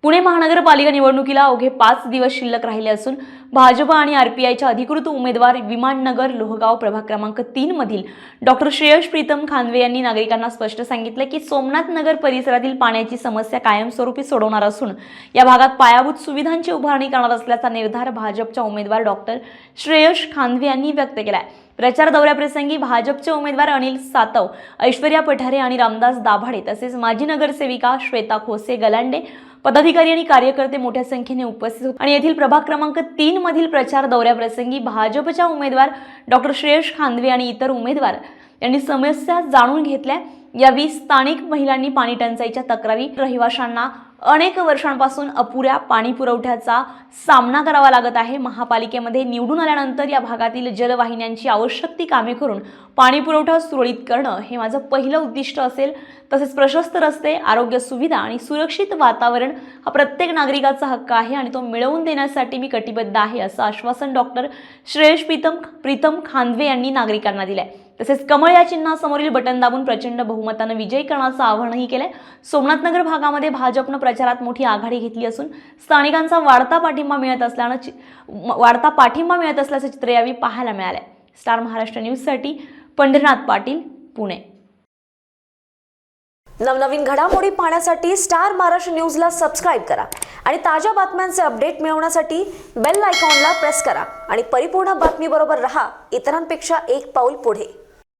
पुणे महानगरपालिका निवडणुकीला अवघे 5 दिवस शिल्लक राहिले असून भाजप आणि आरपीआयच्या अधिकृत उमेदवार विमाननगर लोहगाव प्रभाग क्रमांक 3 मधील डॉक्टर श्रेयश प्रीतम खानवे यांनी नागरिकांना स्पष्ट सांगितले की सोमनाथ नगर परिसरातील पाण्याची समस्या कायमस्वरूपी सोडवणार असून या भागात पायाभूत सुविधांची उभारणी करणार असल्याचा निर्धार भाजपच्या उमेदवार डॉक्टर श्रेयश खानवे यांनी व्यक्त केला आहे। प्रचार दौऱ्याप्रसंगी भाजपचे उमेदवार अनिल सातव, ऐश्वर्या पठारे आणि रामदास दाभाडे तसेच माजी नगरसेविका श्वेता खोसे गलांडे, पदाधिकारी आणि कार्यकर्ते मोठ्या संख्येने उपस्थित होते आणि येथील प्रभाग क्रमांक 3 मधील प्रचार दौऱ्याप्रसंगी भाजपच्या उमेदवार डॉक्टर श्रेयश खानवे आणि इतर उमेदवार यांनी समस्या जाणून घेतल्या। यावेळी स्थानिक महिलांनी पाणी टंचाईच्या तक्रारी, रहिवाशांना अनेक वर्षांपासून अपुऱ्या पाणी पुरवठ्याचा सामना करावा लागत आहे। महापालिकेमध्ये निवडून आल्यानंतर या भागातील जलवाहिन्यांची आवश्यक ती कामे करून पाणी पुरवठा सुरळीत करणं हे माझं पहिलं उद्दिष्ट असेल। तसेच प्रशस्त रस्ते, आरोग्य सुविधा आणि सुरक्षित वातावरण हा प्रत्येक नागरिकाचा हक्क आहे आणि तो मिळवून देण्यासाठी मी कटिबद्ध आहे, असं आश्वासन डॉक्टर श्रेयश प्रीतम खानवे यांनी नागरिकांना दिले। तसेच कमळ या चिन्हासमोरील बटन दाबून प्रचंड बहुमताने विजयी करण्याचं आवाहनही केले। सोमनाथ नगर भागामध्ये भाजपने प्रचारात मोठी आघाडी घेतली असून स्थानिकांचा वाढता पाठिंबा मिळत असल्याचे चित्र यावेळी पाहायला मिळाले। स्टार महाराष्ट्र न्यूजसाठी पंढरीनाथ पाटील, पुणे। नवनवीन घडामोडी पाहण्यासाठी स्टार महाराष्ट्र न्यूजला सबस्क्राइब करा आणि ताज्या बातम्यांचे अपडेट मिळवण्यासाठी बेल आयकॉनला प्रेस करा आणि परिपूर्ण बातमीबरोबर रहा, इतरांपेक्षा एक पाऊल पुढे।